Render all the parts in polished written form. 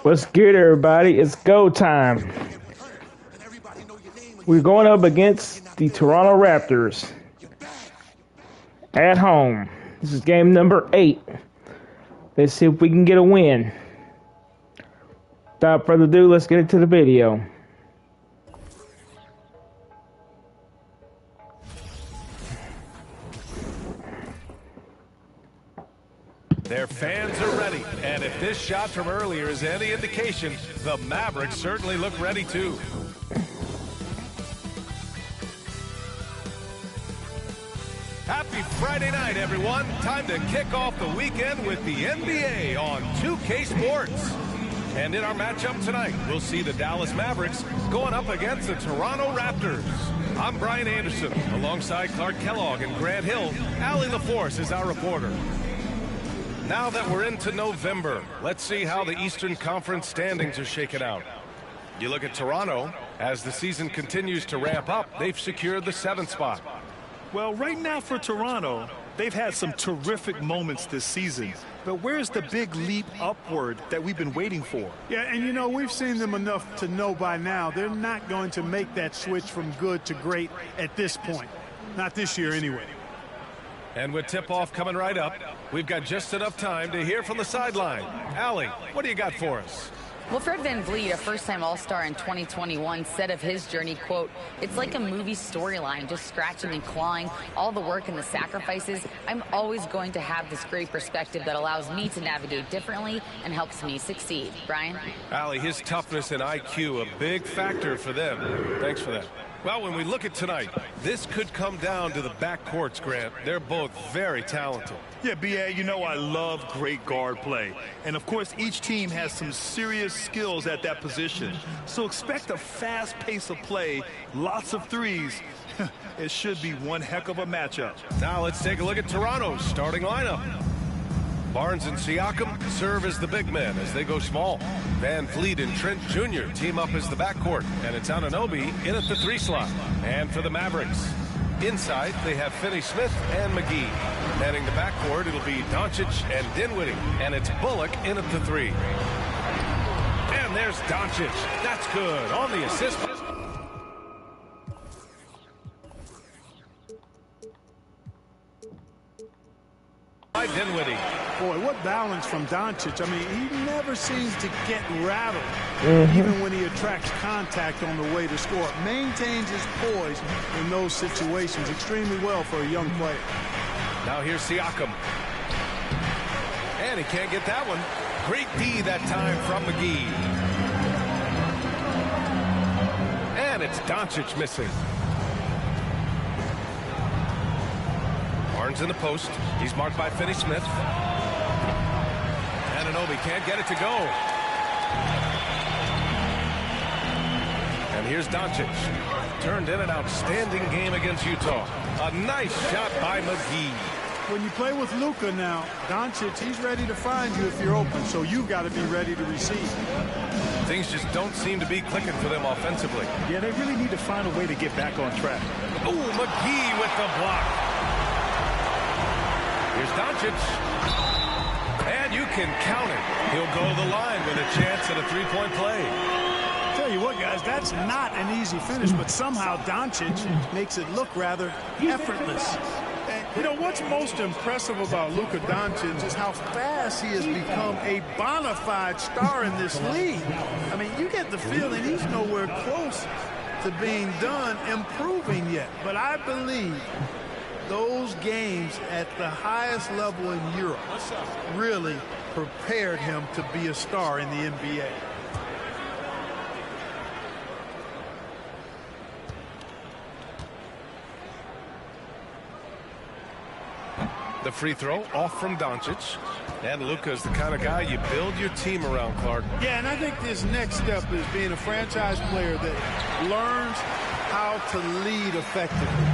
What's good, everybody? It's go time. We're going up against the Toronto Raptors at home. This is game number 8. Let's see if we can get a win. Without further ado, let's get into the video. Their fans are ready, and if this shot from earlier is any indication, the Mavericks certainly look ready too. Happy Friday night, everyone. Time to kick off the weekend with the NBA on 2K Sports. And in our matchup tonight, we'll see the Dallas Mavericks going up against the Toronto Raptors. I'm Brian Anderson, alongside Clark Kellogg and Grant Hill. Allie LaForce is our reporter. Now that we're into November, let's see how the Eastern Conference standings are shaken out. You look at Toronto, as the season continues to ramp up, they've secured the 7th spot. Well, right now for Toronto, they've had some terrific moments this season. But where's the big leap upward that we've been waiting for? Yeah, and you know, we've seen them enough to know by now they're not going to make that switch from good to great at this point. Not this year anyway. And with tip-off coming right up, we've got just enough time to hear from the sideline. Allie, what do you got for us? Well, Fred VanVleet, a first-time All-Star in 2021, said of his journey, quote, "It's like a movie storyline, just scratching and clawing, all the work and the sacrifices. I'm always going to have this great perspective that allows me to navigate differently and helps me succeed." Brian? Allie, his toughness and IQ, a big factor for them. Thanks for that. Well, when we look at tonight, this could come down to the backcourts, Grant. They're both very talented. Yeah, B.A., you know I love great guard play. And, of course, each team has some serious skills at that position. So expect a fast pace of play, lots of threes. It should be one heck of a matchup. Now let's take a look at Toronto's starting lineup. Barnes and Siakam serve as the big men as they go small. VanVleet and Trent Jr. team up as the backcourt, and it's Anunoby in at the 3 slot. And for the Mavericks, inside they have Finney-Smith and McGee. Manning the backcourt, it'll be Doncic and Dinwiddie, and it's Bullock in at the 3. And there's Doncic. That's good on the assist. Dinwiddie. Boy, what balance from Doncic. I mean, he never seems to get rattled, even when he attracts contact on the way to score. Maintains his poise in those situations extremely well for a young player. Now here's Siakam. And he can't get that one. Great D that time from McGee. And it's Doncic missing. Barnes in the post. He's marked by Finney-Smith. Anunoby can't get it to go. And here's Doncic. Turned in an outstanding game against Utah. A nice shot by McGee. When you play with Luka now, Doncic, he's ready to find you if you're open, so you've got to be ready to receive. Things just don't seem to be clicking for them offensively. Yeah, they really need to find a way to get back on track. Oh, McGee with the block. Here's Doncic. And you can count it. He'll go to the line with a chance at a 3-point play. Tell you what, guys, that's not an easy finish, but somehow Doncic makes it look rather effortless. And, you know, what's most impressive about Luka Doncic is how fast he has become a bona fide star in this league. I mean, you get the feeling he's nowhere close to being done improving yet. But I believe those games at the highest level in Europe really prepared him to be a star in the NBA. The free throw off from Doncic. And Luka's the kind of guy you build your team around, Clark. Yeah, and I think this next step is being a franchise player that learns how to lead effectively.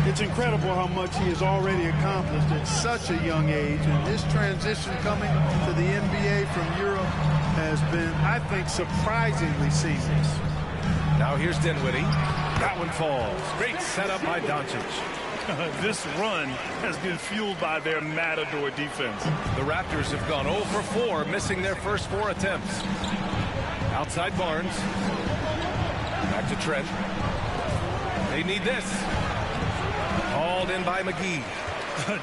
It's incredible how much he has already accomplished at such a young age, and this transition coming to the NBA from Europe has been, I think, surprisingly seamless. Now here's Dinwiddie. That one falls. Great setup by Doncic. This run has been fueled by their matador defense. The Raptors have gone 0 for 4, missing their first 4 attempts. Outside Barnes. Back to Trent. They need this. Hauled in by McGee.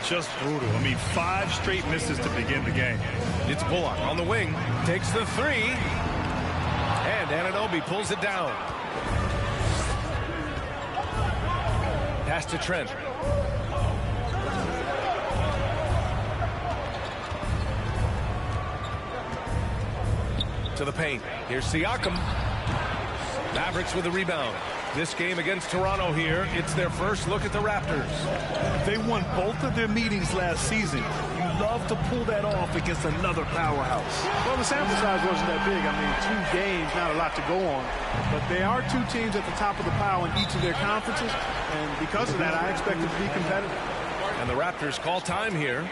Just brutal. I mean, 5 straight misses to begin the game. It's Bullock on the wing. Takes the 3. And Anunoby pulls it down. Pass to Trent. To the paint. Here's Siakam. Mavericks with the rebound. This game against Toronto here, it's their first look at the Raptors. They won both of their meetings last season. You love to pull that off against another powerhouse. Well, the sample size wasn't that big. I mean, 2 games, not a lot to go on. But they are 2 teams at the top of the pile in each of their conferences. And because of that, I expect it to be competitive. And the Raptors call time here.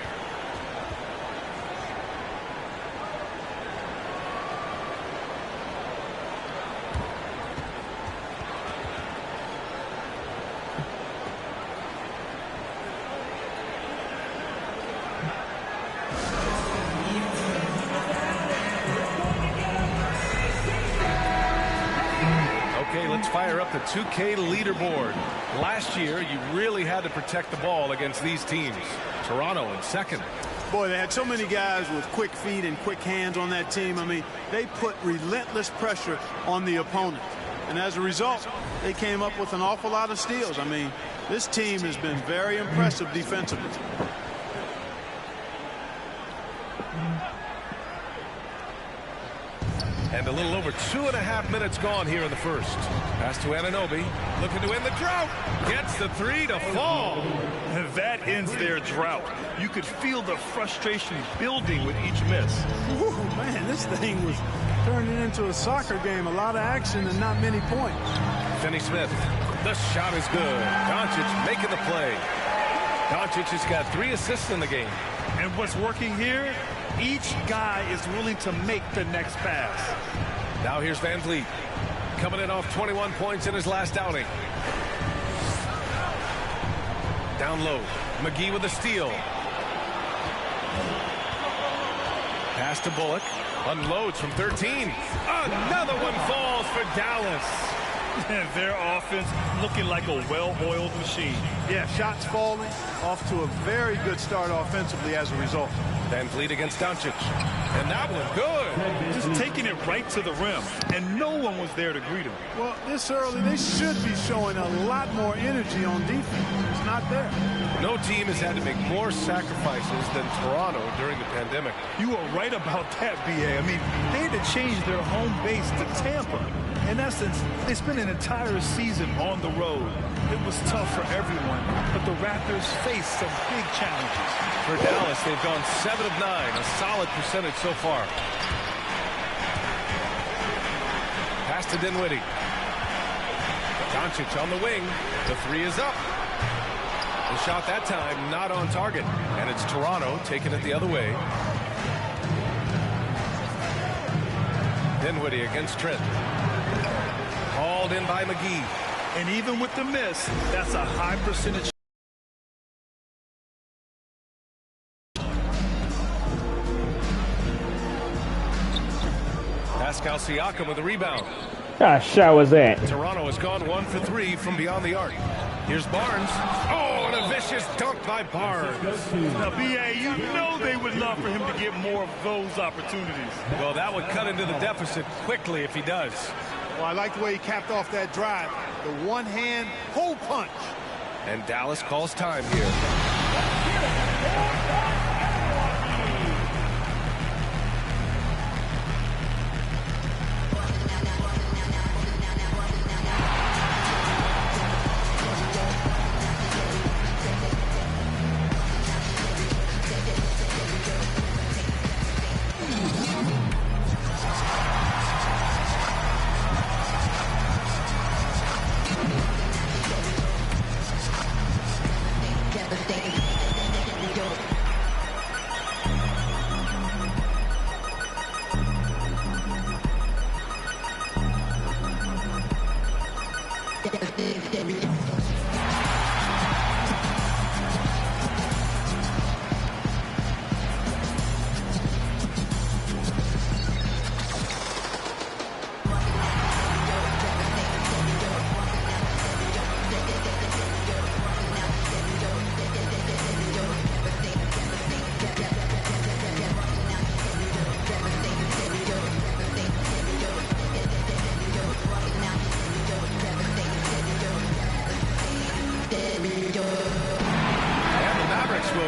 Okay, let's fire up the 2K leaderboard. Last year, you really had to protect the ball against these teams. Toronto in second. Boy, they had so many guys with quick feet and quick hands on that team. I mean, they put relentless pressure on the opponent. And as a result, they came up with an awful lot of steals. I mean, this team has been very impressive defensively. And a little over 2.5 minutes gone here in the first. Pass to Anunoby. Looking to end the drought. Gets the 3 to fall. That ends their drought. You could feel the frustration building with each miss. Ooh, man, this thing was turning into a soccer game. A lot of action and not many points. Finney-Smith. The shot is good. Doncic making the play. Doncic has got 3 assists in the game. And what's working here? Each guy is willing to make the next pass. Now here's Van Vliet. Coming in off 21 points in his last outing. Down low. McGee with a steal. Pass to Bullock. Unloads from 13. Another one falls for Dallas. Their offense looking like a well-oiled machine. Yeah, shots falling, off to a very good start offensively as a result. Van Vliet against Doncic. And that one good. Just taking it right to the rim, and no one was there to greet him. Well, this early, they should be showing a lot more energy on defense. It's not there. No team has had to make more sacrifices than Toronto during the pandemic. You are right about that, B.A. I mean, they had to change their home base to Tampa. In essence, they spent an entire season on the road. It was tough for everyone, but the Raptors faced some big challenges. For Dallas, they've gone 7 of 9, a solid percentage so far. Pass to Dinwiddie. Doncic on the wing. The 3 is up. The shot that time not on target, and it's Toronto taking it the other way. Dinwiddie against Trent. Hauled in by McGee. And even with the miss, that's a high percentage. Pascal Siakam with the rebound. Gosh, shot was that? Toronto has gone 1 for 3 from beyond the arc. Here's Barnes. Oh, and a vicious dunk by Barnes. Now, B.A., you know they would love for him to get more of those opportunities. Well, that would cut into the deficit quickly if he does. Well, I like the way he capped off that drive. The one-hand hole punch. And Dallas calls time here.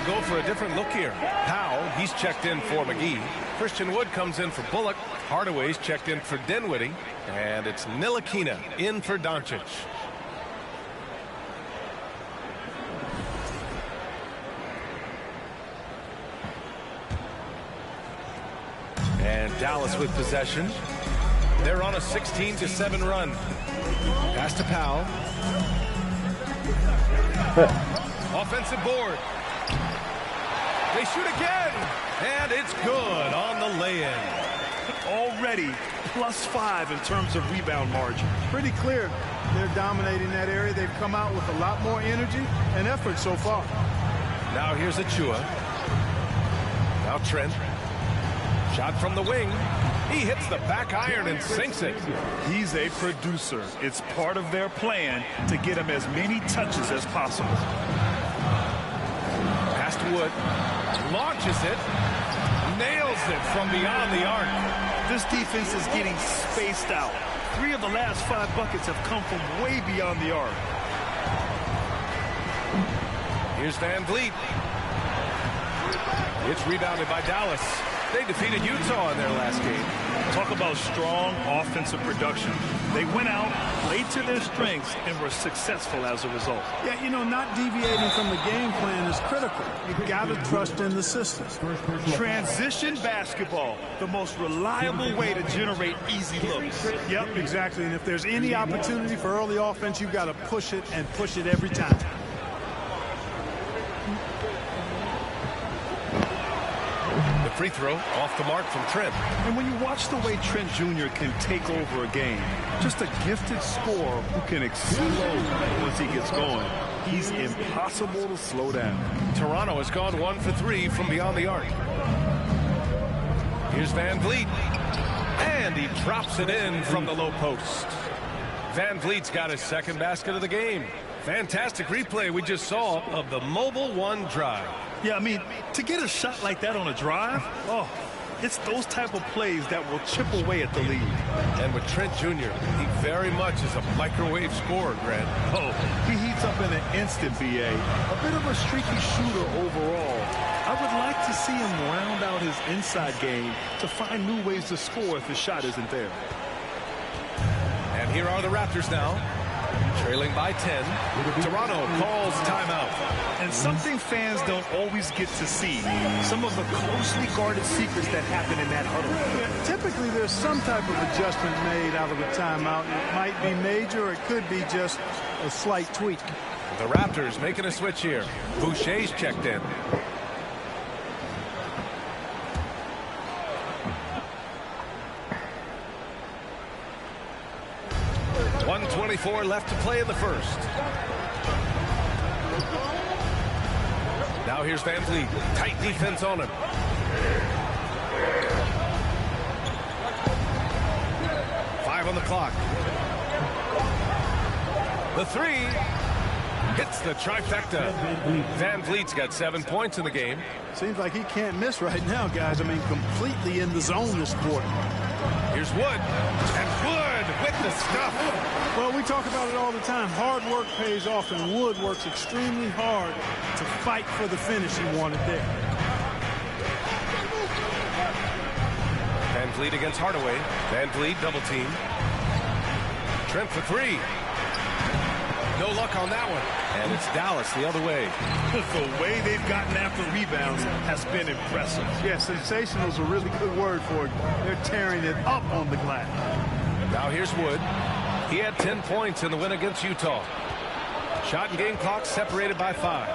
will go for a different look here. Powell, he's checked in for McGee. Christian Wood comes in for Bullock. Hardaway's checked in for Dinwiddie. And it's Ntilikina in for Doncic. And Dallas with possession. They're on a 16-7 run. Pass to Powell. Offensive board. They shoot again. And it's good on the lay-in. Already +5 in terms of rebound margin. Pretty clear they're dominating that area. They've come out with a lot more energy and effort so far. Now here's Achua. Now Trent. Shot from the wing. He hits the back iron and sinks it. He's a producer. It's part of their plan to get him as many touches as possible. Pass to Wood. Launches it. Nails it from beyond the arc. This defense is getting spaced out. 3 of the last 5 buckets have come from way beyond the arc. Here's Van Vliet. It's rebounded by Dallas. They defeated Utah in their last game. Talk about strong offensive production. They went out, played to their strengths, and were successful as a result. Yeah, you know, not deviating from the game plan is critical. You've got to trust in the system. Transition basketball, the most reliable way to generate easy looks. Yep, exactly. And if there's any opportunity for early offense, you've got to push it and push it every time. Free throw off the mark from Trent. And when you watch the way Trent Jr. can take over a game, just a gifted scorer who can explode once he gets going. He's impossible to slow down. Toronto has gone 1 for 3 from beyond the arc. Here's Van Vliet. And he drops it in from the low post. Van Vliet's got his second basket of the game. Fantastic replay we just saw of the Mobile One drive. Yeah, I mean, to get a shot like that on a drive, oh, it's those type of plays that will chip away at the lead. And with Trent Jr., he very much is a microwave scorer, Grant. Oh, he heats up in an instant, BA. A bit of a streaky shooter overall. I would like to see him round out his inside game to find new ways to score if his shot isn't there. And here are the Raptors now. Trailing by 10. Toronto calls timeout. And something fans don't always get to see. Some of the closely guarded secrets that happen in that huddle. Yeah, typically there's some type of adjustment made out of a timeout. It might be major or it could be just a slight tweak. The Raptors making a switch here. Boucher's checked in. .124 left to play in the first. Now here's Van Vliet. Tight defense on him. Five on the clock. The three hits the trifecta. Van Vliet's got 7 points in the game. Seems like he can't miss right now, guys. I mean, completely in the zone this quarter. Here's Wood. And Wood with the stuff. Well, we talk about it all the time. Hard work pays off, and Wood works extremely hard to fight for the finish he wanted there. Van Vliet against Hardaway. Van Vliet double team. Trent for three. No luck on that one. And it's Dallas the other way. The way they've gotten after rebounds has been impressive. Yeah, sensational is a really good word for it. They're tearing it up on the glass. Now here's Wood. He had 10 points in the win against Utah. Shot and game clock separated by 5.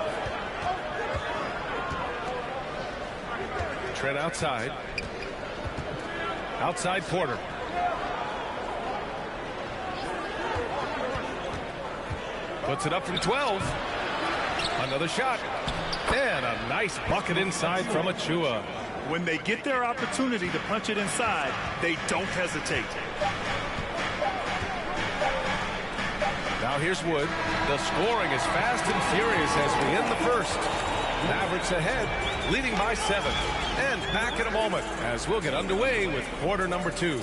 Trent outside. Outside Porter. Puts it up from 12. Another shot. And a nice bucket inside from Achua. When they get their opportunity to punch it inside, they don't hesitate. Now here's Wood. The scoring is fast and furious as we end the first. Mavericks ahead, leading by 7. And back in a moment as we'll get underway with quarter number 2.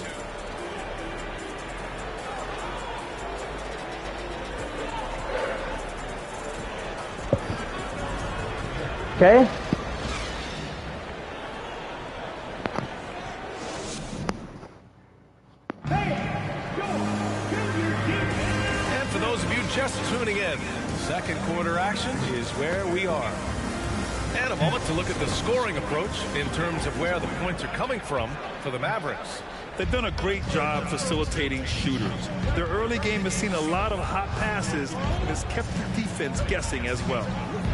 Okay. And for those of you just tuning in, second quarter action is where we are. And a moment to look at the scoring approach in terms of where the points are coming from for the Mavericks. They've done a great job facilitating shooters. Their early game has seen a lot of hot passes and has kept the defense guessing as well.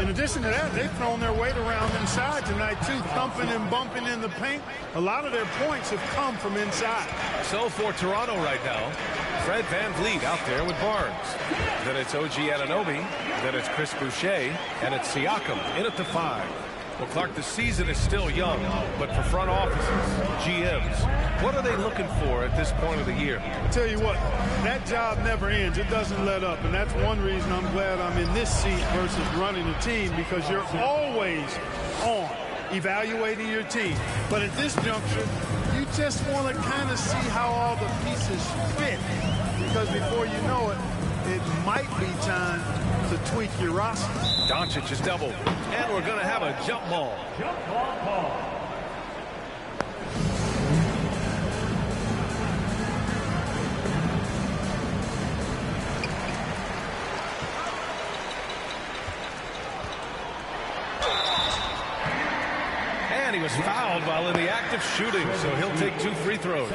In addition to that, they've thrown their weight around inside tonight, too, thumping and bumping in the paint. A lot of their points have come from inside. So for Toronto right now, Fred VanVleet out there with Barnes. Then it's OG Anunoby. Then it's Chris Boucher. And it's Siakam in at the 5. Well, Clark, the season is still young, but for front offices, GMs, what are they looking for at this point of the year? I tell you what, that job never ends. It doesn't let up, and that's one reason I'm glad I'm in this seat versus running a team, because you're always on evaluating your team. But at this juncture, you just want to kind of see how all the pieces fit, because before you know it, it might be time to tweak your roster. Doncic is doubled, and we're going to have a jump ball. Jump ball. And he was fouled while in the act of shooting, so he'll take 2 free throws.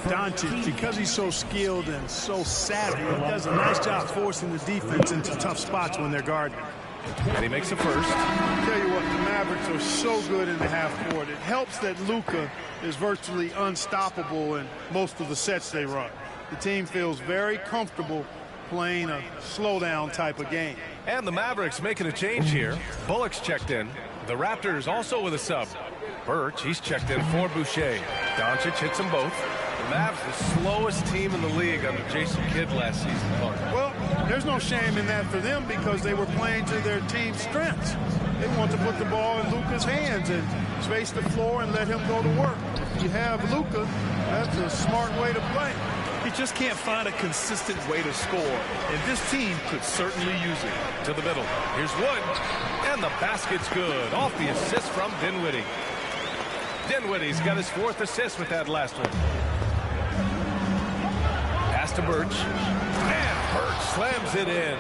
Doncic, because he's so skilled and so savvy, he does a nice job forcing the defense into tough spots when they're guarding. And he makes a first. I'll tell you what, the Mavericks are so good in the half court. It helps that Luka is virtually unstoppable in most of the sets they run. The team feels very comfortable playing a slowdown type of game. And the Mavericks making a change here. Bullock's checked in. The Raptors also with a sub. Birch, he's checked in for Boucher. Doncic hits them both. The Mavs, the slowest team in the league under Jason Kidd last season. Well, there's no shame in that for them, because they were playing to their team's strengths. They want to put the ball in Luka's hands and space the floor and let him go to work. If you have Luka, that's a smart way to play. He just can't find a consistent way to score, and this team could certainly use it. To the middle. Here's Wood. And the basket's good. Off the assist from Dinwiddie. Dinwiddie's got his 4th assist with that last one. Pass to Birch. And Birch slams it in.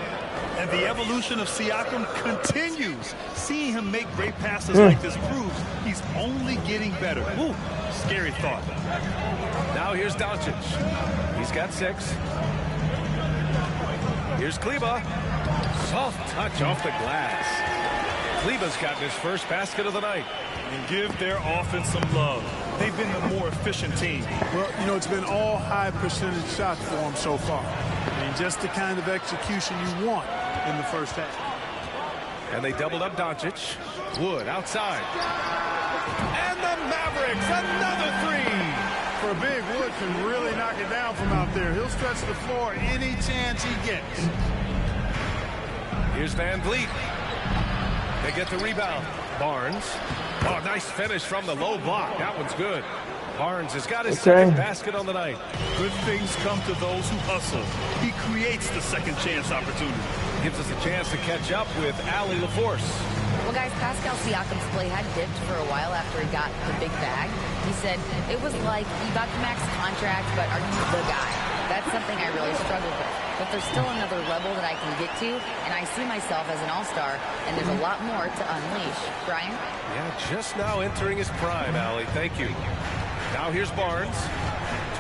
And the evolution of Siakam continues. Seeing him make great passes like this proves he's only getting better. Ooh, scary thought. Now here's Doncic. He's got 6. Here's Kleba. Soft touch off the glass. Kleba's gotten his first basket of the night. And give their offense some love. They've been the more efficient team. Well, you know, it's been all high percentage shots for them so far. I mean, just the kind of execution you want in the first half. And they doubled up Doncic. Wood outside. And the Mavericks, another 3. For a big, Wood can really knock it down from out there. He'll stretch the floor any chance he gets. Here's VanVleet. They get the rebound. Barnes. Oh, nice finish from the low block. That one's good. Barnes has got his second basket on the night. Good things come to those who hustle. He creates the second chance opportunity. Gives us a chance to catch up with Allie LaForce. Well, guys, Pascal Siakam's play had dipped for a while after he got the big bag. He said, it was like, you got the max contract, but are you the guy? That's something I really struggled with. But there's still another level that I can get to, and I see myself as an all-star, and there's a lot more to unleash. Brian? Yeah, just now entering his prime, Allie. Thank you. Now here's Barnes.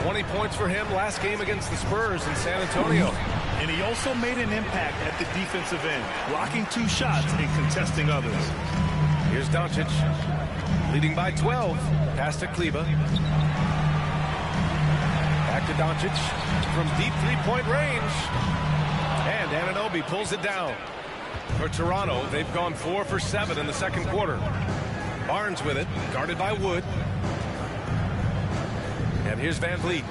20 points for him last game against the Spurs in San Antonio. And he also made an impact at the defensive end, blocking 2 shots and contesting others. Here's Doncic, leading by 12. Pass to Kleba. Back to Doncic from deep 3-point range. And Anunoby pulls it down. For Toronto, they've gone 4 for 7 in the second quarter. Barnes with it, guarded by Wood. And here's VanVleet.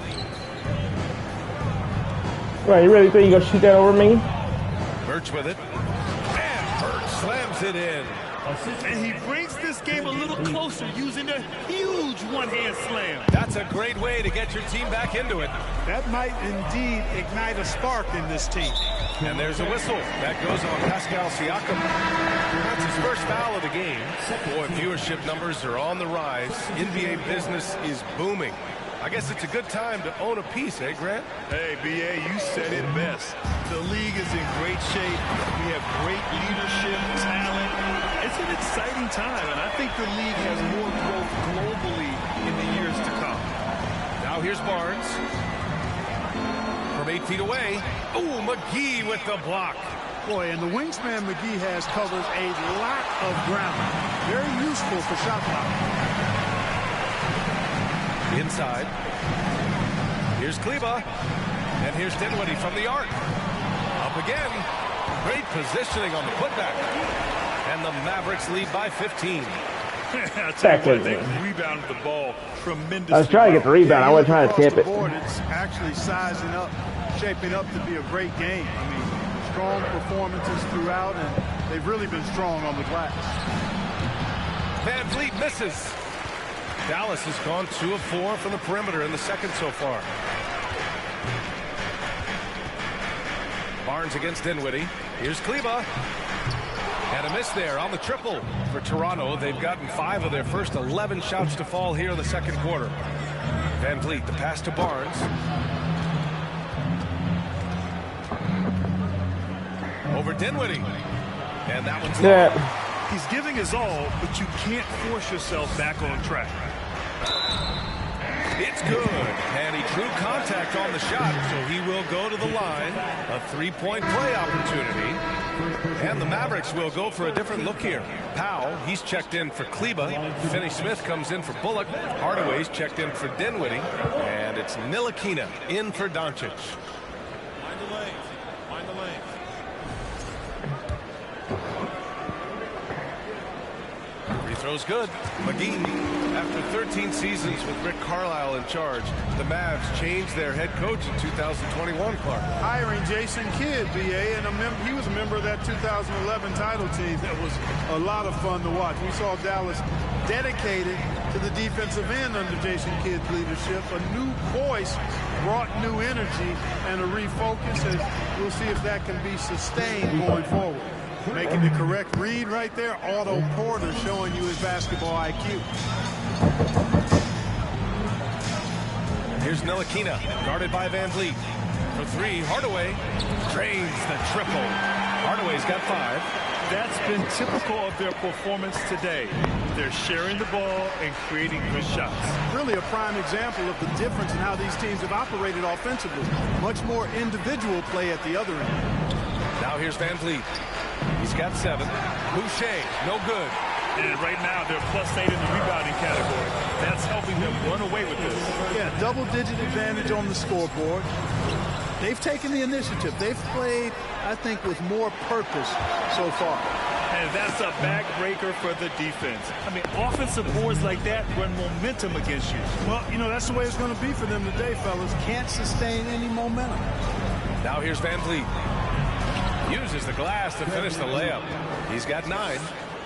Right, you really think you're gonna shoot that over me? Birch with it. And Birch slams it in. And he brings this game a little closer using a huge one-hand slam. That's a great way to get your team back into it. That might indeed ignite a spark in this team. And there's a whistle. That goes on Pascal Siakam. That's his first foul of the game. Boy, viewership numbers are on the rise. NBA business is booming. I guess it's a good time to own a piece, eh, Grant? Hey, B.A., you said it best. The league is in great shape. We have great leadership, talent. It's an exciting time, and I think the league has more growth globally in the years to come. Now here's Barnes. From 8 feet away. Oh, McGee with the block. Boy, and the wingspan McGee has covers a lot of ground. Very useful for shot blocking. Inside. Here's Kleba. And here's Dinwiddie from the arc. Up again. Great positioning on the putback. And the Mavericks lead by 15. They rebounded the ball tremendously. I was trying to get the rebound. I wasn't trying to tip it. It's actually sizing up, shaping up to be a great game. I mean, strong performances throughout, and they've really been strong on the glass. Van Vliet misses. Dallas has gone 2 of 4 from the perimeter in the second so far. Barnes against Dinwiddie. Here's Kleba. And a miss there on the triple for Toronto. They've gotten 5 of their first 11 shots to fall here in the second quarter. Van Vliet, the pass to Barnes. Over Dinwiddie. And that one's long. He's giving his all, but you can't force yourself back on track. It's good. And he drew contact on the shot, so he will go to the line. A 3-point play opportunity. And the Mavericks will go for a different look here. Powell, he's checked in for Kleba. Finney-Smith comes in for Bullock. Hardaway's checked in for Dinwiddie. And it's Ntilikina in for Doncic. Find the lane. Find the lane. Free throw's good. McGee, after 13 seasons with Rick Carlisle in charge, the Mavs changed their head coach in 2021, Clark. Hiring Jason Kidd, B.A., and he was a member of that 2011 title team. That was a lot of fun to watch. We saw Dallas dedicated to the defensive end under Jason Kidd's leadership. A new voice brought new energy and a refocus, and we'll see if that can be sustained going forward. Making the correct read right there. Otto Porter showing you his basketball IQ. Here's Ntilikina, guarded by Van Vliet. For 3, Hardaway drains the triple. Hardaway's got 5. That's been typical of their performance today. They're sharing the ball and creating good shots. Really a prime example of the difference in how these teams have operated offensively. Much more individual play at the other end. Now here's Van Vliet. He's got 7. Boucher, no good. And right now, they're +8 in the rebounding category. That's helping them run away with this. Yeah, double-digit advantage on the scoreboard. They've taken the initiative. They've played, I think, with more purpose so far. And that's a backbreaker for the defense. I mean, offensive boards like that run momentum against you. Well, you know, that's the way it's going to be for them today, fellas. Can't sustain any momentum. Now here's Van Vliet. Uses the glass to finish the layup. He's got 9.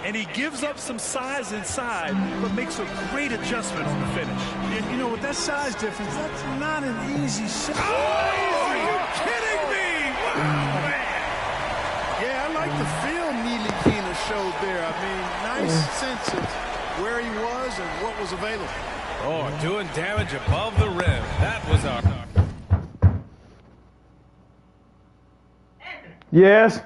And he gives up some size inside, but makes a great adjustment on the finish. And, you know, with that size difference, that's not an easy shot. Oh, are you kidding me? Wow, man. Yeah, I like the feel Ntilikina showed there. I mean, nice sense of where he was and what was available. Oh, doing damage above the rim. That was our... Yes.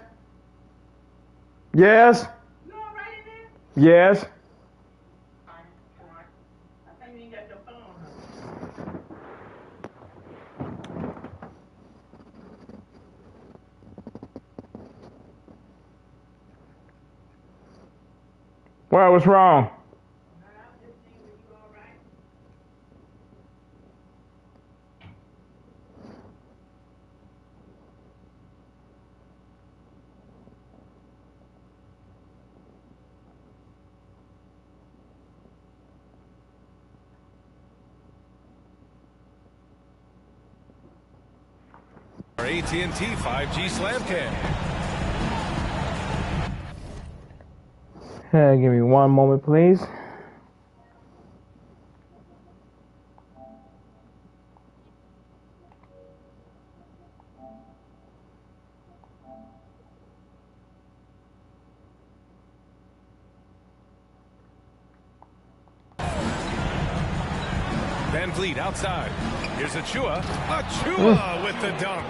Yes. You all right in there? Yes. I think you ain't got your phone. Why, what's wrong? Our AT&T 5G Slam Cam. Give me one moment, please. Van Vliet outside. Here's Achua. Achua with the dunk.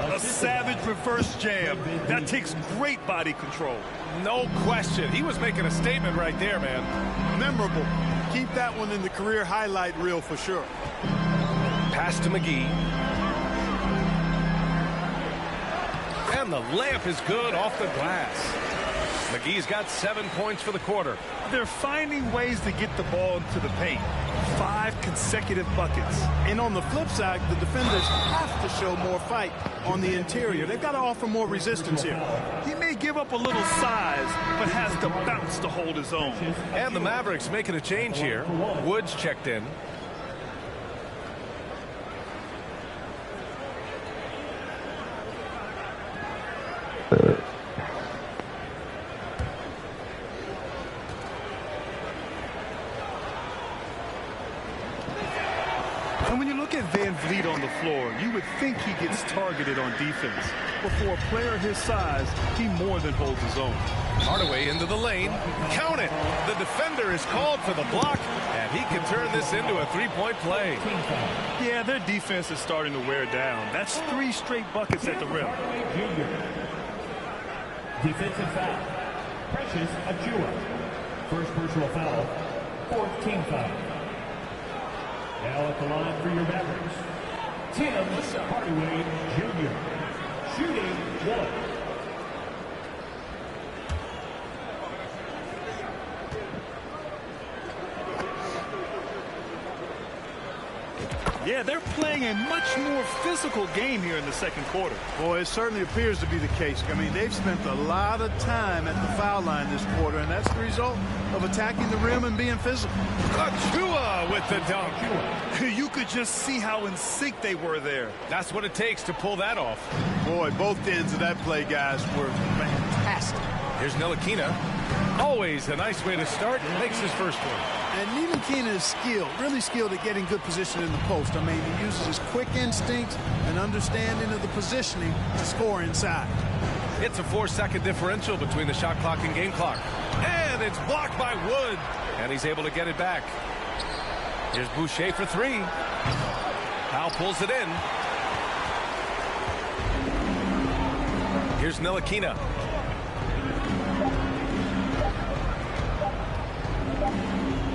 A savage reverse jam. That takes great body control. No question. He was making a statement right there, man. Memorable. Keep that one in the career highlight reel for sure. Pass to McGee. And the layup is good off the glass. McGee's got 7 points for the quarter. They're finding ways to get the ball into the paint. 5 consecutive buckets. And on the flip side, the defenders have to show more fight on the interior. They've got to offer more resistance here. He may give up a little size, but has the bounce to hold his own. And the Mavericks making a change here. Woods checked in. And when you look at Van Vliet on the floor, you would think he gets targeted on defense. But for a player his size, he more than holds his own. Hardaway into the lane. Count it. The defender is called for the block, and he can turn this into a three-point play. Yeah, their defense is starting to wear down. That's 3 straight buckets at the rim. Defensive foul. Precious Achua. First personal foul. 4th team foul. Now at the line for your Mavericks, Tim Hardaway Jr. Shooting 1. Yeah, they're playing a much more physical game here in the second quarter. Boy, it certainly appears to be the case. I mean, they've spent a lot of time at the foul line this quarter, and that's the result of attacking the rim and being physical. Achua with the dunk. You could just see how in sync they were there. That's what it takes to pull that off. Boy, both ends of that play, guys, were fantastic. Here's Ntilikina. Always a nice way to start. Makes his first one. And Ntilikina is skilled, really skilled at getting good position in the post. I mean, he uses his quick instincts and understanding of the positioning to score inside. It's a 4-second differential between the shot clock and game clock. And it's blocked by Wood. And he's able to get it back. Here's Boucher for 3. Powell pulls it in. Here's Ntilikina.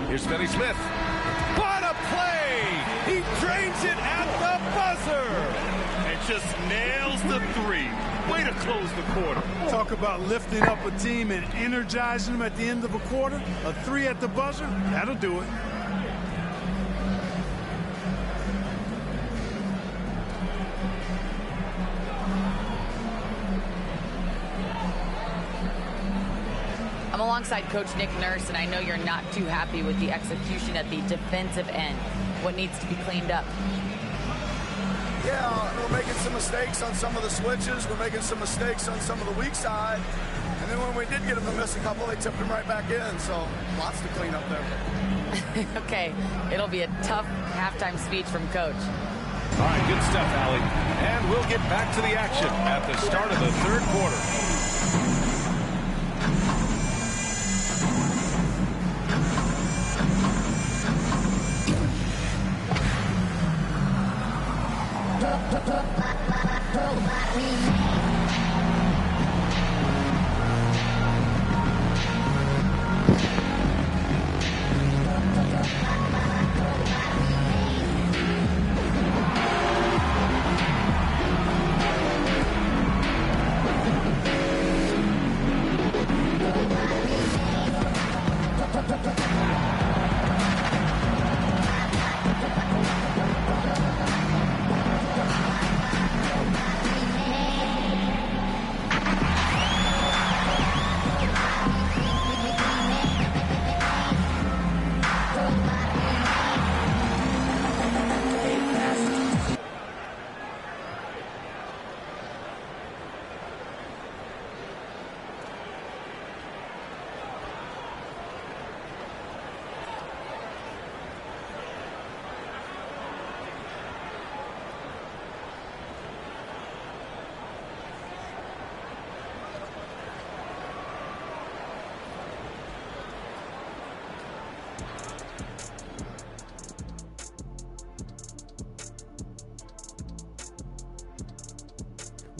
Here's Finney Smith. What a play! He drains it at the buzzer! And just nails the 3. Way to close the quarter. Talk about lifting up a team and energizing them at the end of a quarter. A 3 at the buzzer, that'll do it. I'm alongside Coach Nick Nurse, and I know you're not too happy with the execution at the defensive end. What needs to be cleaned up? Yeah, we're making some mistakes on some of the switches. We're making some mistakes on some of the weak side. And then when we did get them to miss a couple, they tipped them right back in. So lots to clean up there. Okay, it'll be a tough halftime speech from Coach. All right, good stuff, Allie. And we'll get back to the action at the start of the third quarter.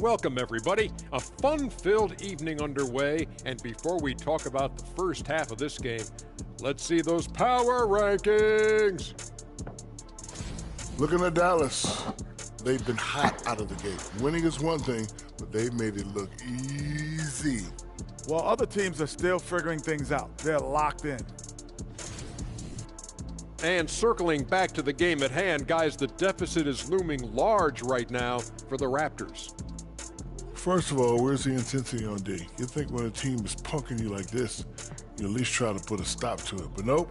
Welcome, everybody. A fun-filled evening underway, and before we talk about the first half of this game, let's see those power rankings. Looking at Dallas, they've been hot out of the gate. Winning is one thing, but they've made it look easy. While other teams are still figuring things out. They're locked in. And circling back to the game at hand, guys, the deficit is looming large right now for the Raptors. First of all, where's the intensity on D? You think when a team is punking you like this, you at least try to put a stop to it. But nope,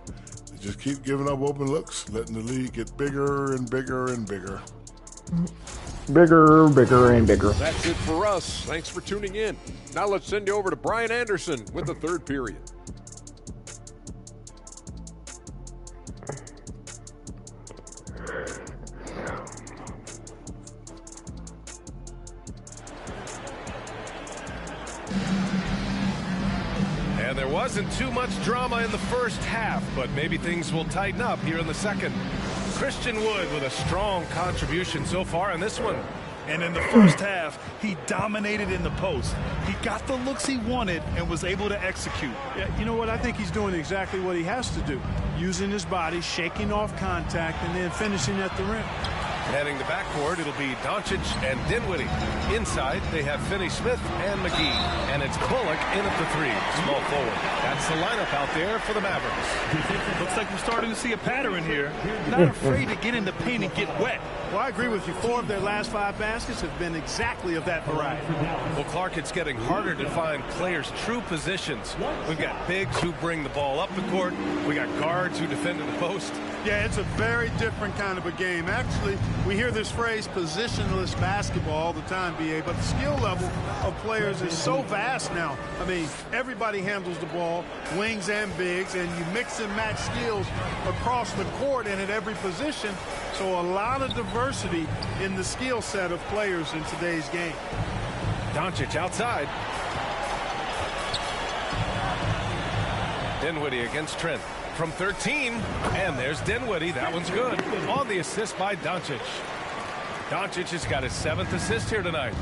they just keep giving up open looks, letting the lead get bigger and bigger and bigger. Bigger, bigger, and bigger. That's it for us. Thanks for tuning in. Now let's send you over to Brian Anderson with the third period. And there wasn't too much drama in the first half, but maybe things will tighten up here in the second. Christian Wood with a strong contribution so far in this one. And in the first half, he dominated in the post. He got the looks he wanted and was able to execute. Yeah, you know what? I think he's doing exactly what he has to do. Using his body, shaking off contact, and then finishing at the rim. Heading the backcourt, it'll be Doncic and Dinwiddie. Inside, they have Finney-Smith and McGee. And it's Bullock in at the three, small forward. That's the lineup out there for the Mavericks. Looks like we're starting to see a pattern here. Not afraid to get in the paint and get wet. Well, I agree with you. 4 of their last 5 baskets have been exactly of that variety. Well, Clark, it's getting harder to find players' true positions. We've got bigs who bring the ball up the court. We got guards who defend in the post. Yeah, it's a very different kind of a game. Actually, we hear this phrase positionless basketball all the time, BA, but the skill level of players is so vast now. I mean, everybody handles the ball, wings and bigs, and you mix and match skills across the court and at every position. So a lot of diversity in the skill set of players in today's game. Doncic outside. Dinwiddie against Trent from 13. And there's Dinwiddie. That one's good. On the assist by Doncic. Doncic has got his 7th assist here tonight.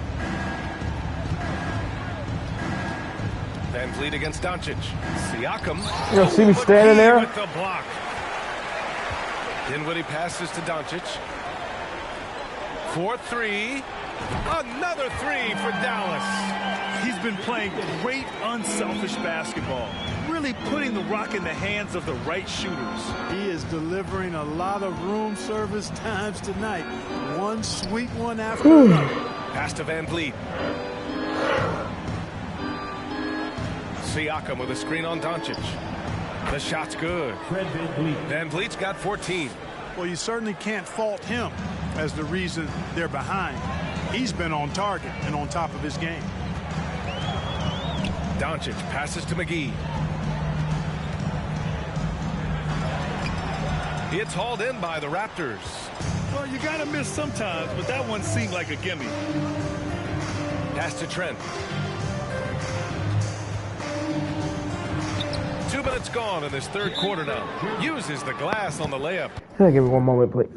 Van Vliet against Doncic. Siakam. You don't see me standing there? With the block. Dinwiddie passes to Doncic. 4-3. Another 3 for Dallas. He's been playing great unselfish basketball. Really putting the rock in the hands of the right shooters. He is delivering a lot of room service times tonight. One sweet one after another. Pass to Van Vliet. Siakam with a screen on Doncic. The shot's good. Van Vliet's got 14. Well, you certainly can't fault him as the reason they're behind. He's been on target and on top of his game. Doncic passes to McGee. It's hauled in by the Raptors. Well, you got to miss sometimes, but that one seemed like a gimme. Pass to Trent. 2 minutes gone in this third quarter now. Uses the glass on the layup. Can I give me one moment, please?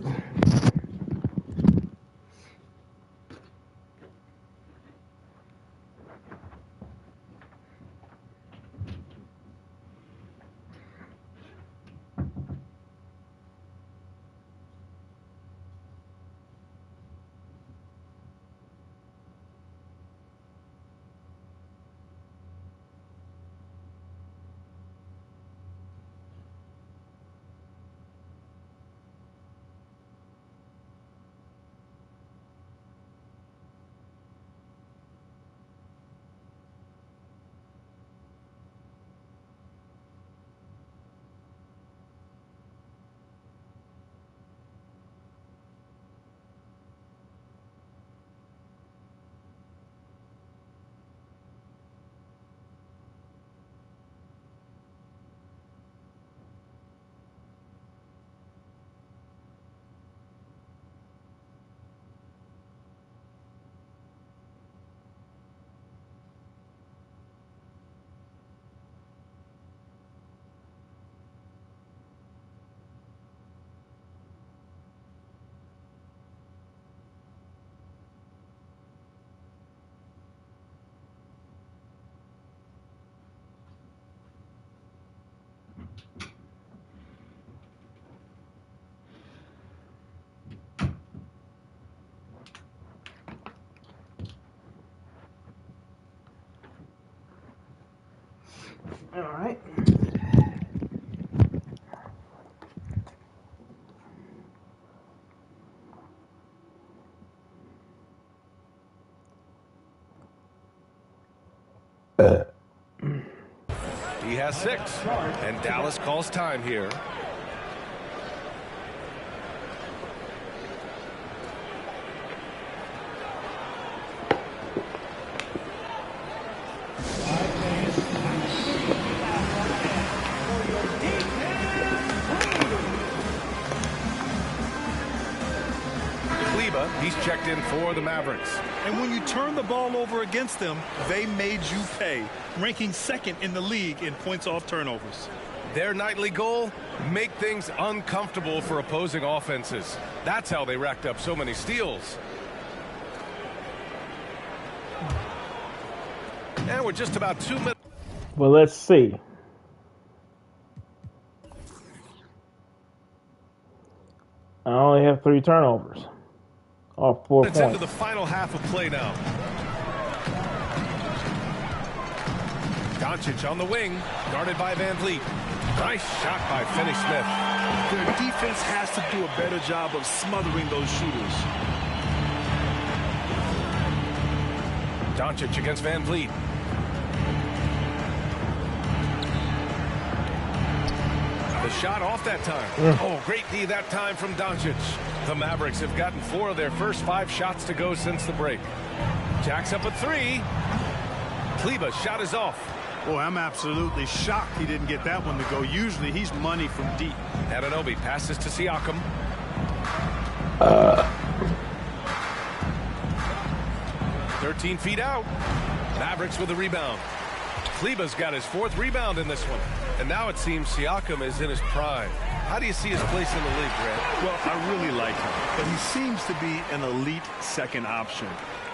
All right. He has 6, and Dallas calls time here. He's checked in for the Mavericks. And when you turn the ball over against them, they made you pay, ranking 2nd in the league in points off turnovers. Their nightly goal, make things uncomfortable for opposing offenses. That's how they racked up so many steals. And we're just about 2 minutes. Well, let's see. I only have 3 turnovers. Off 4 points. It's into the final half of play now. Doncic on the wing, guarded by Van Vliet. Nice shot by Finney-Smith. Their defense has to do a better job of smothering those shooters. Doncic against Van Vliet. The shot off that time. Oh, great D that time from Doncic. The Mavericks have gotten 4 of their first 5 shots to go since the break. Jacks up a 3. Kleber's shot is off. Boy, I'm absolutely shocked he didn't get that one to go. Usually he's money from deep. Anunoby passes to Siakam. 13 feet out. Mavericks with a rebound. Kleber's got his 4th rebound in this one. And now it seems Siakam is in his prime. How do you see his place in the league, Grant? Well, I really like him, but he seems to be an elite second option.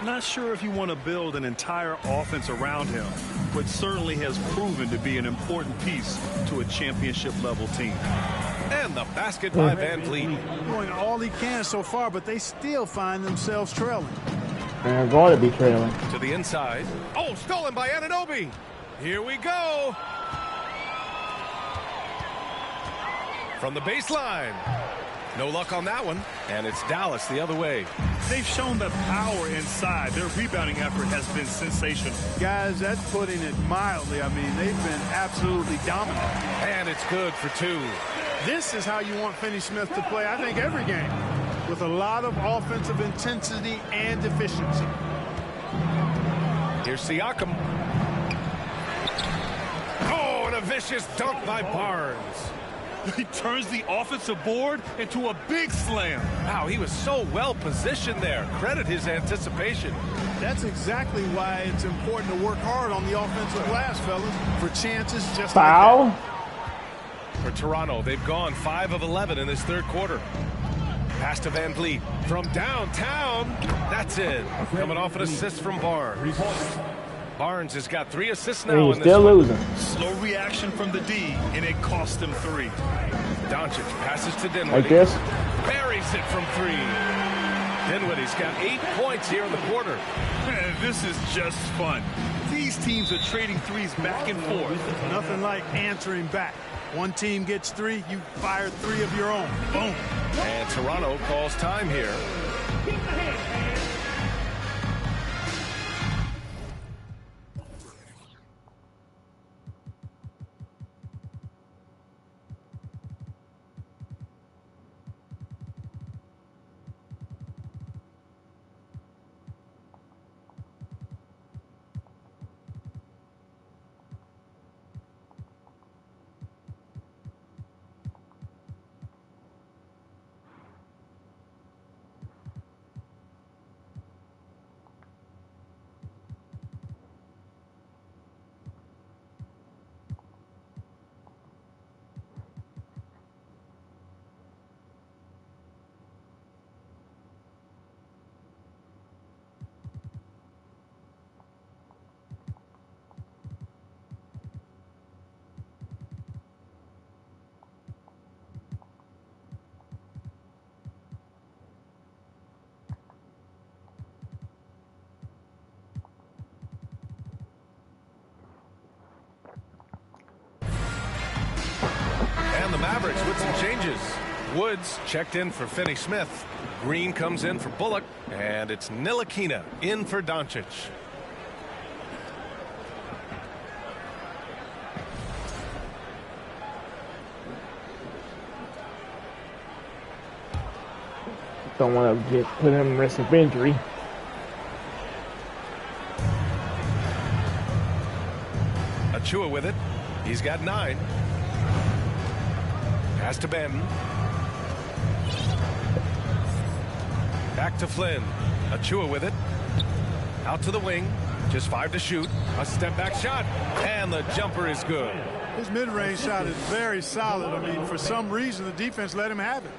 Not sure if you want to build an entire offense around him, but certainly has proven to be an important piece to a championship-level team. And the basket by Van Vliet. Doing all he can so far, but they still find themselves trailing. They're going to be trailing. To the inside. Oh, stolen by Anunoby. Here we go. From the baseline. No luck on that one. And it's Dallas the other way. They've shown the power inside. Their rebounding effort has been sensational. Guys, that's putting it mildly. I mean, they've been absolutely dominant. And it's good for 2. This is how you want Finney-Smith to play, I think, every game. With a lot of offensive intensity and efficiency. Here's Siakam. Oh, and a vicious dunk by Barnes. He turns the offensive board into a big slam. Wow, he was so well positioned there. Credit his anticipation. That's exactly why it's important to work hard on the offensive glass, fellas, for chances just Foul. like that. For Toronto, they've gone 5 of 11 in this 3rd quarter. Pass to Van Vliet from downtown. That's it. Coming off an assist from Barnes. Barnes has got 3 assists now. He's still losing. Slow reaction from the D, and it cost him 3. Doncic passes to Dinwiddie. Like this. Buries it from 3. Dinwiddie's got 8 points here in the quarter. This is just fun. These teams are trading threes back and forth. Nothing like answering back. One team gets 3, you fire 3 of your own. Boom. And Toronto calls time here. And the Mavericks with some changes. Woods checked in for Finney Smith. Green comes in for Bullock. And it's Ntilikina in for Doncic. Don't want to put him at risk of injury. Achua with it. He's got 9. Pass to Benton. Back to Flynn. Achua with it. Out to the wing. Just 5 to shoot. A step back shot. And the jumper is good. His mid-range shot is very solid. I mean, for some reason, the defense let him have it.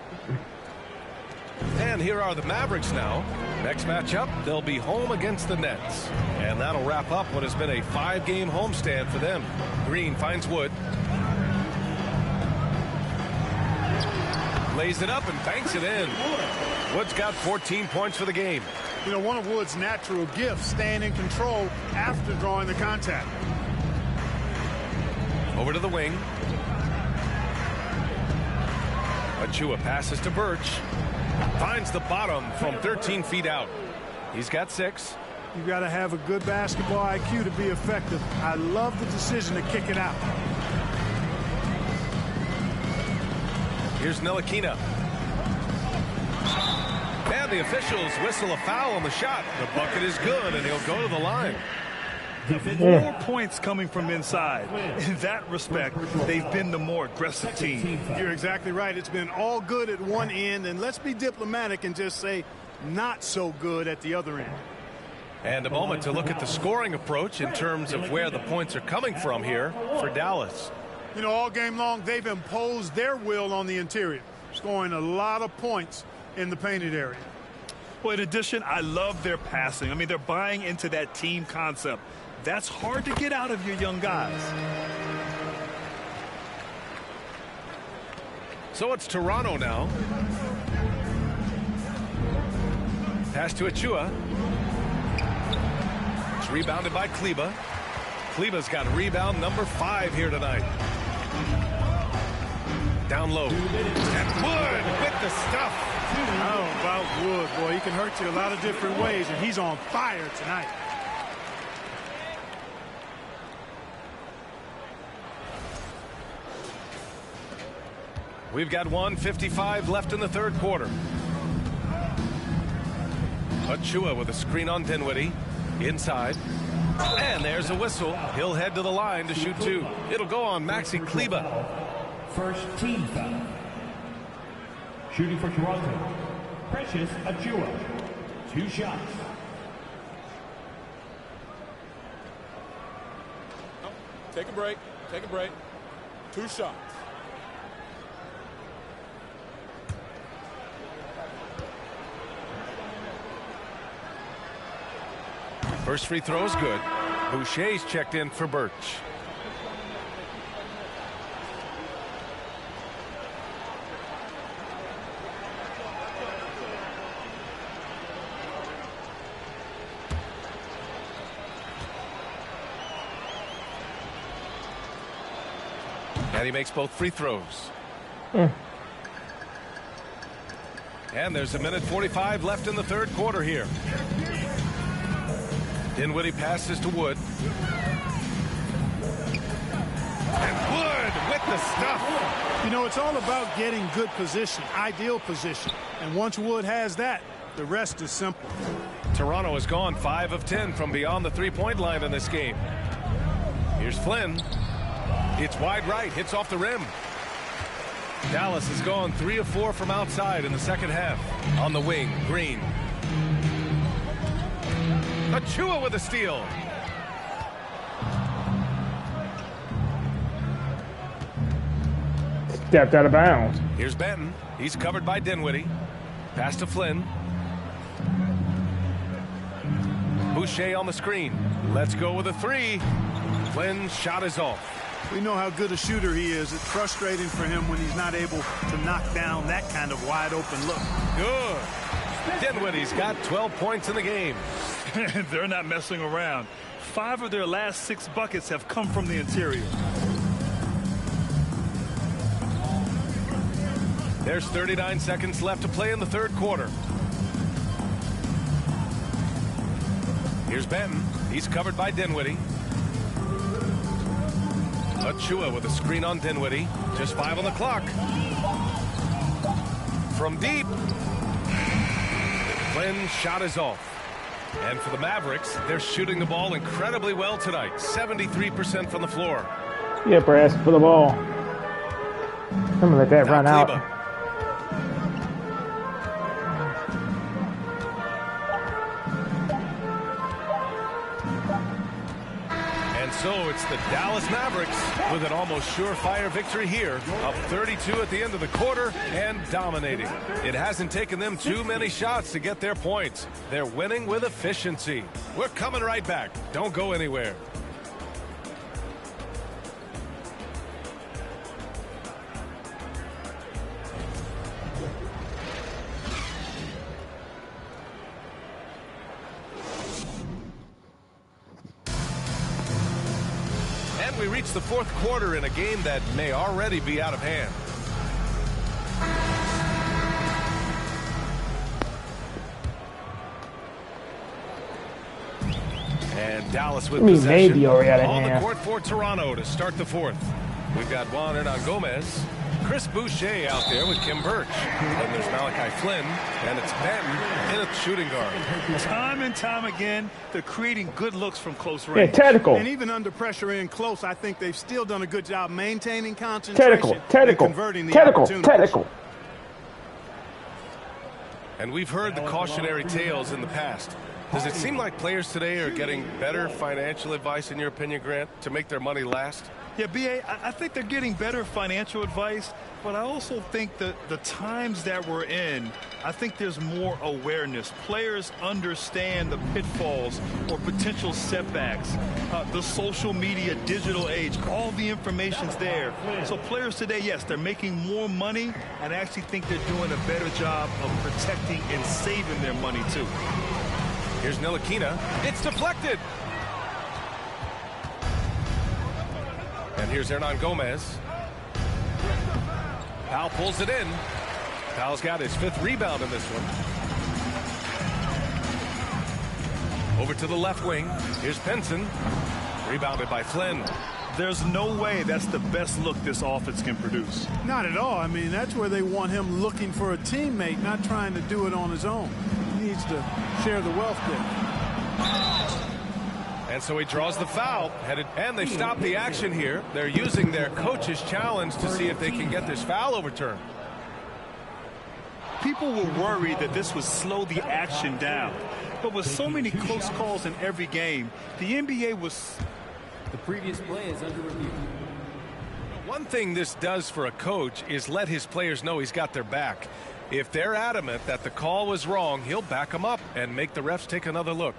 And here are the Mavericks now. Next matchup, they'll be home against the Nets. And that'll wrap up what has been a 5-game homestand for them. Green finds Wood. Lays it up and banks it in. Wood's got 14 points for the game. You know, one of Wood's natural gifts, staying in control after drawing the contact. Over to the wing. Achua passes to Birch. Finds the bottom from 13 feet out. He's got 6. You got to have a good basketball IQ to be effective. I love the decision to kick it out. Here's Ntilikina. And the officials whistle a foul on the shot. The bucket is good, and he'll go to the line. More points coming from inside. In that respect, they've been the more aggressive team. You're exactly right. It's been all good at one end, and let's be diplomatic and just say not so good at the other end. And a moment to look at the scoring approach in terms of where the points are coming from here for Dallas. You know, all game long, they've imposed their will on the interior, scoring a lot of points in the painted area. Well, in addition, I love their passing. I mean, they're buying into that team concept. That's hard to get out of your young guys. So it's Toronto now. Pass to Achua. It's rebounded by Kleber. Kleber's got rebound number 5 here tonight. Down low. And Wood with the stuff. How about Wood? Boy, he can hurt you a lot of different ways, and he's on fire tonight. We've got 1:55 left in the third quarter. Achua with a screen on Dinwiddie. Inside. And there's a whistle. He'll head to the line to shoot 2. It'll go on Maxi Kleber. First team foul. Shooting for Toronto, Precious Achua. 2 shots. Take a break. Take a break. 2 shots. First free throw is good. Boucher's checked in for Birch. And he makes both free throws. And there's 1:45 left in the third quarter here. Dinwiddie passes to Wood. And Wood with the stuff. You know, it's all about getting good position, ideal position. And once Wood has that, the rest is simple. Toronto has gone 5 of 10 from beyond the three-point line in this game. Here's Flynn. It's wide right, hits off the rim. Dallas has gone 3 of 4 from outside in the second half. On the wing, Green. Achua with a steal. Stepped out of bounds. Here's Benton. He's covered by Dinwiddie. Pass to Flynn. Boucher on the screen. Let's go with a 3. Flynn's shot is off. We know how good a shooter he is. It's frustrating for him when he's not able to knock down that kind of wide open look. Good. Dinwiddie's got 12 points in the game. They're not messing around. 5 of their last 6 buckets have come from the interior. There's 39 seconds left to play in the third quarter. Here's Benton. He's covered by Dinwiddie. Achua with a screen on Dinwiddie. Just 5 on the clock. From deep. Flynn's shot is off. And for the Mavericks, they're shooting the ball incredibly well tonight. 73% from the floor. Yeah, Brass, for the ball. I'm gonna let that run out. And so it's the Dallas Mavericks with an almost surefire victory here, up 32 at the end of the quarter and dominating. It hasn't taken them too many shots to get their points. They're winning with efficiency. We're coming right back. Don't go anywhere. We reach the fourth quarter in a game that may already be out of hand. And Dallas with possession maybe already out of on hand. the court for Toronto to start the fourth. We've got Juan Hernan Gomez, Chris Boucher out there with Kim Birch. Then there's Malachi Flynn, and it's Benton in a shooting guard. Time and time again, they're creating good looks from close range. Yeah, tactical. And even under pressure in close, I think they've still done a good job maintaining concentration and converting the opportunities. Tactical. And we've heard the cautionary tales in the past. Does it seem like players today are getting better financial advice, in your opinion, Grant, to make their money last? Yeah, B.A., I think they're getting better financial advice, but I also think that the times that we're in, I think there's more awareness. Players understand the pitfalls or potential setbacks, the social media, digital age, all the information's there. So players today, yes, they're making more money, and I actually think they're doing a better job of protecting and saving their money, too. Here's Ntilikina. It's deflected. And here's Hernan Gomez. Powell pulls it in. Powell's got his 5th rebound in this one. Over to the left wing. Here's Benson. Rebounded by Flynn. There's no way that's the best look this offense can produce. Not at all. I mean, that's where they want him looking for a teammate, not trying to do it on his own. He needs to share the wealth there. And so he draws the foul. And they stop the action here. They're using their coach's challenge to see if they can get this foul overturned. People were worried that this would slow the action down. But with so many close calls in every game, the NBA was... The previous play is under review. One thing this does for a coach is let his players know he's got their back. If they're adamant that the call was wrong, he'll back them up and make the refs take another look.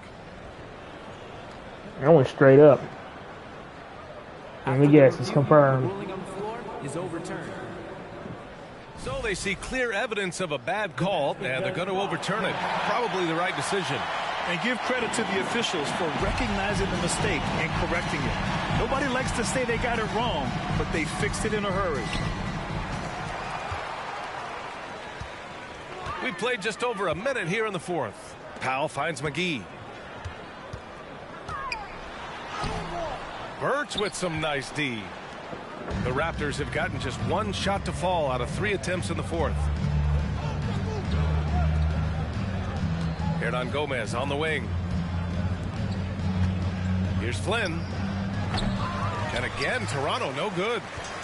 I went straight up. Let me guess, it's confirmed. Ruling on the floor is overturned. So they see clear evidence of a bad call, and they're going to overturn it. Probably the right decision. And give credit to the officials for recognizing the mistake and correcting it. Nobody likes to say they got it wrong, but they fixed it in a hurry. We played just over a minute here in the fourth. Powell finds McGee. Birch with some nice D. The Raptors have gotten just 1 shot to fall out of 3 attempts in the fourth. Hernan Gomez on the wing. Here's Flynn. And again, Toronto no good.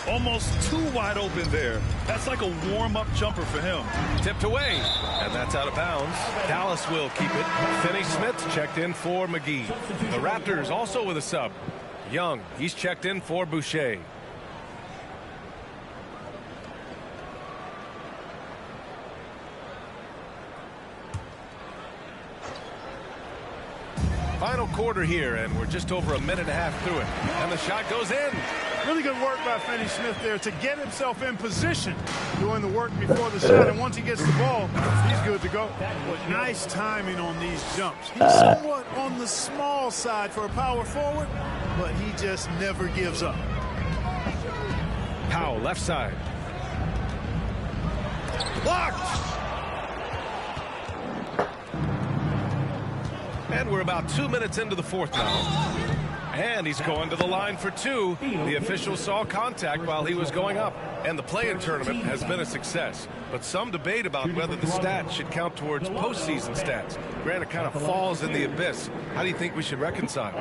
Almost too wide open there. That's like a warm-up jumper for him. Tipped away, and that's out of bounds. Dallas will keep it. Finney Smith checked in for McGee. The Raptors also with a sub. Young, he's checked in for Boucher. Final quarter here, and we're just over a minute and a half through it. And the shot goes in. Really good work by Finney Smith there to get himself in position, doing the work before the shot. And once he gets the ball, he's good to go. But nice timing on these jumps. He's somewhat on the small side for a power forward, but he just never gives up. Powell, left side. Blocked! And we're about 2 minutes into the fourth now. And he's going to the line for two. The official saw contact while he was going up. And the play-in tournament has been a success. But some debate about whether the stats should count towards postseason stats. Granted, kind of falls in the abyss. How do you think we should reconcile?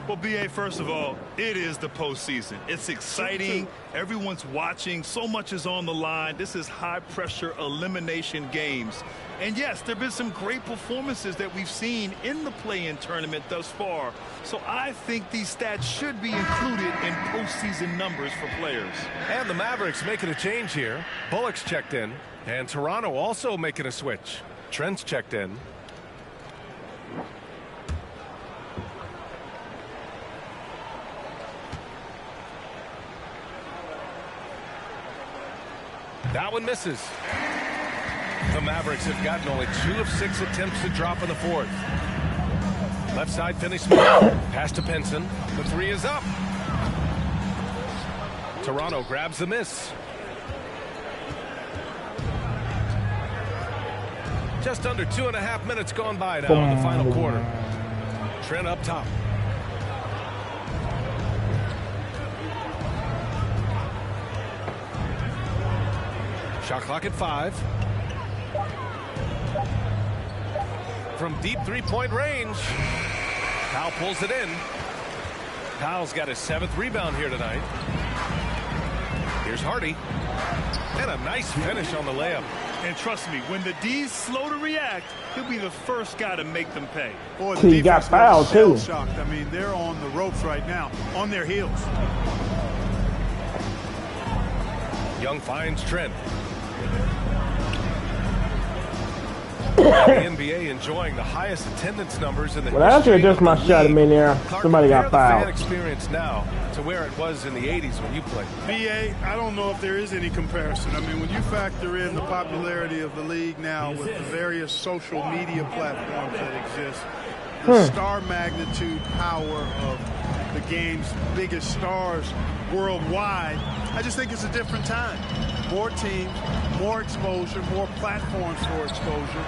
Well, B.A., first of all, it is the postseason. It's exciting. Everyone's watching. So much is on the line. This is high-pressure elimination games. And, yes, there have been some great performances that we've seen in the play-in tournament thus far. So I think these stats should be included in postseason numbers for players. And the Mavericks making a change here. Bullock's checked in. And Toronto also making a switch. Trent's checked in. That one misses. The Mavericks have gotten only 2 of 6 attempts to drop in the fourth. Left side Finney Smith. Pass to Pinson. The three is up. Toronto grabs the miss. Just under 2.5 minutes gone by now in the final quarter. Trent up top. Shot clock at 5. From deep three-point range. Powell pulls it in. Powell's got his 7th rebound here tonight. Here's Hardy. And a nice finish on the layup. And trust me, when the D's slow to react, he'll be the first guy to make them pay. Boy, the He got defense fouled, was too. shell-shocked. I mean, they're on the ropes right now, on their heels. Young finds Trent. The NBA enjoying the highest attendance numbers in the Well, that's history just of my the shot a league. minute there. Clark, Somebody got compare the fan fouled. experience now to where it was in the 80s when you played. BA, I don't know if there is any comparison. I mean, when you factor in the popularity of the league now with the various social media platforms that exist, the star magnitude power of the game's biggest stars worldwide, I just think it's a different time. More teams, more exposure, more platforms for exposure,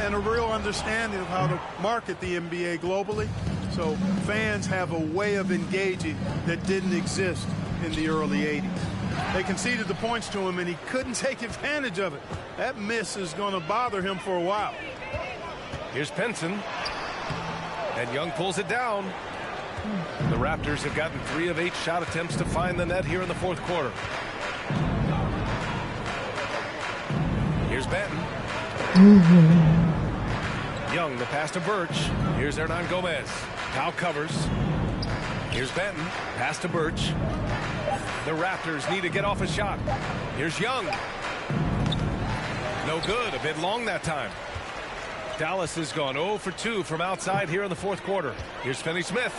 and a real understanding of how to market the NBA globally. So fans have a way of engaging that didn't exist in the early 80s. They conceded the points to him, and he couldn't take advantage of it. That miss is going to bother him for a while. Here's Pinson. And Young pulls it down. The Raptors have gotten 3 of 8 shot attempts to find the net here in the fourth quarter. Here's Benton. Young, the pass to Birch. Here's Hernan Gomez. Powell covers. Here's Benton. Pass to Birch. The Raptors need to get off a shot. Here's Young. No good. A bit long that time. Dallas has gone 0 for 2 from outside here in the fourth quarter. Here's Finney Smith.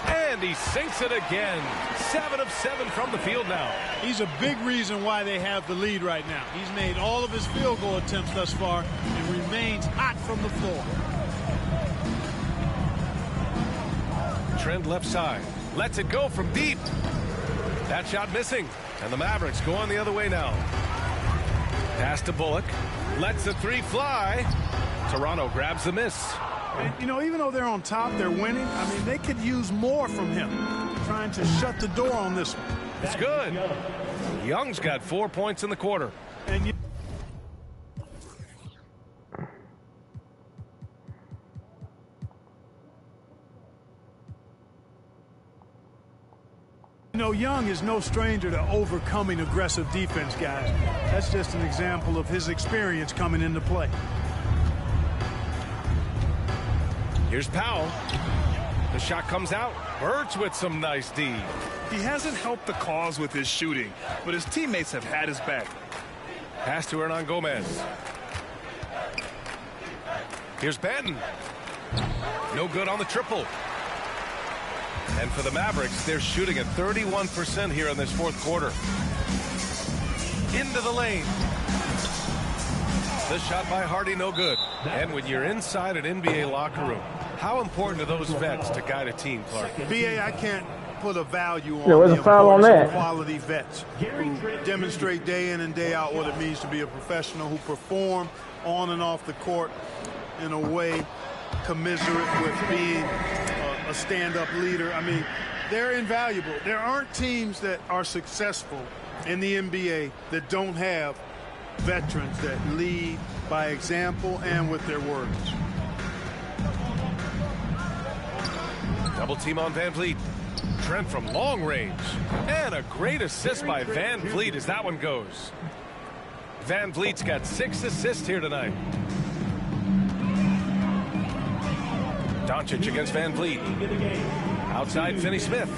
And he sinks it again. 7 of 7 from the field now. He's a big reason why they have the lead right now. He's made all of his field goal attempts thus far and remains hot from the floor. Trent left side. Lets it go from deep. That shot missing. And the Mavericks going the other way now. Pass to Bullock. Lets the three fly. Toronto grabs the miss. And, you know, even though they're on top, they're winning. I mean, they could use more from him. Trying to shut the door on this one. It's good. Young's got 4 points in the quarter. And you know, Young is no stranger to overcoming aggressive defense, guys. That's just an example of his experience coming into play. Here's Powell. The shot comes out. Birch with some nice D. He hasn't helped the cause with his shooting, but his teammates have had his back. Pass to Hernan Gomez. Here's Banton. No good on the triple. And for the Mavericks, they're shooting at 31% here in this fourth quarter. Into the lane. The shot by Hardy, no good. And when you're inside an NBA locker room, how important are those vets to guide a team, Clark? BA, I can't put a value on there was the a foul on importance of that. quality vets who demonstrate day in and day out what it means to be a professional, who perform on and off the court in a way commensurate with being a stand-up leader. I mean, they're invaluable. There aren't teams that are successful in the NBA that don't have veterans that lead by example and with their words. Double team on Van Vliet. Trent from long range. And a great assist by Van Vliet as that one goes. Van Vliet's got 6 assists here tonight. Doncic against Van Vliet. Outside Finney Smith.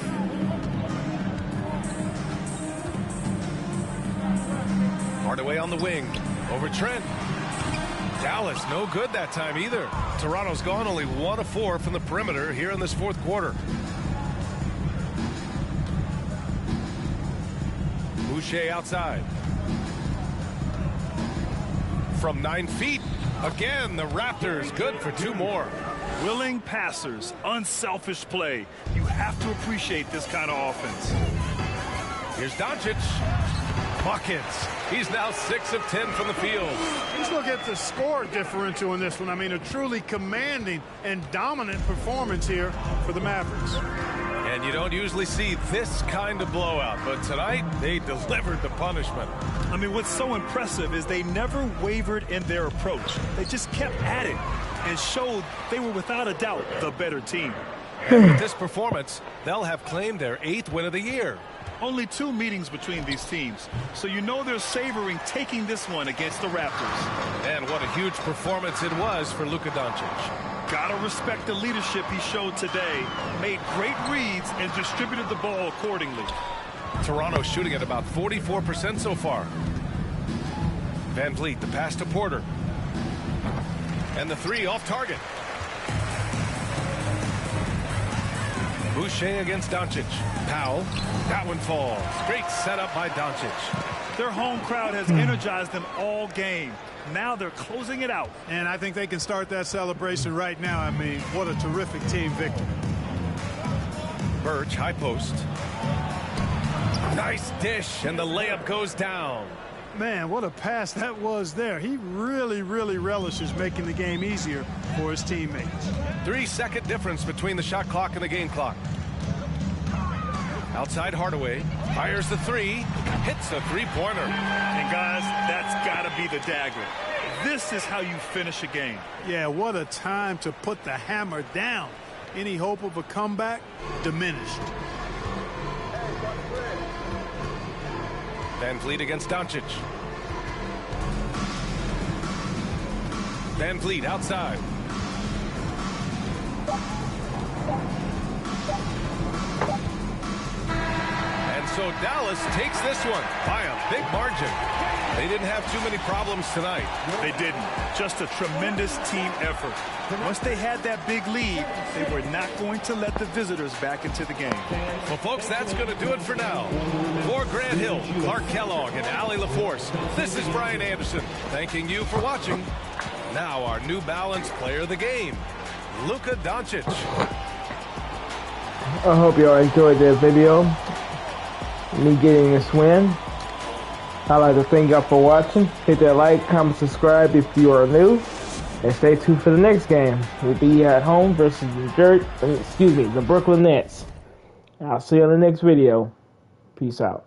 Hardaway on the wing. Over Trent. Dallas no good that time either. Toronto's gone only 1 of 4 from the perimeter here in this fourth quarter. Boucher outside. From 9 feet. Again, the Raptors good for 2 more. Willing passers, unselfish play. You have to appreciate this kind of offense. Here's Doncic. Buckets. He's now 6 of 10 from the field. Let's look at the score differential in this one. I mean, a truly commanding and dominant performance here for the Mavericks. And you don't usually see this kind of blowout, but tonight they delivered the punishment. I mean, what's so impressive is they never wavered in their approach. They just kept at it and showed they were without a doubt the better team. And with this performance, they'll have claimed their 8th win of the year. Only 2 meetings between these teams, so you know they're savoring taking this one against the Raptors. And what a huge performance it was for Luka Doncic. Gotta respect the leadership he showed today. Made great reads and distributed the ball accordingly. Toronto shooting at about 44% so far. Van Vliet, the pass to Porter. And the 3 off target. Boucher against Doncic. Powell. That one falls. Great setup by Doncic. Their home crowd has energized them all game. Now they're closing it out. And I think they can start that celebration right now. I mean, what a terrific team victory. Birch, high post. Nice dish, and the layup goes down. Man, what a pass that was there. He really, really relishes making the game easier for his teammates. 3-second difference between the shot clock and the game clock. Outside Hardaway. Fires the 3. Hits a 3-pointer. And guys, that's got to be the dagger. This is how you finish a game. Yeah, what a time to put the hammer down. Any hope of a comeback? Diminished. Van Vliet against Doncic. Van Vliet outside. And so Dallas takes this one by a big margin. They didn't have too many problems tonight. They didn't. Just a tremendous team effort. Once they had that big lead, they were not going to let the visitors back into the game. Well, folks, that's going to do it for now. For Grant Hill, Clark Kellogg, and Allie LaForce, this is Brian Anderson, thanking you for watching. Now our New Balance player of the game, Luka Doncic. I hope y'all enjoyed this video. Me getting this win. I'd like to thank y'all for watching. Hit that like, comment, subscribe if you are new. And stay tuned for the next game. We'll be at home versus the Brooklyn Nets. I'll see you on the next video. Peace out.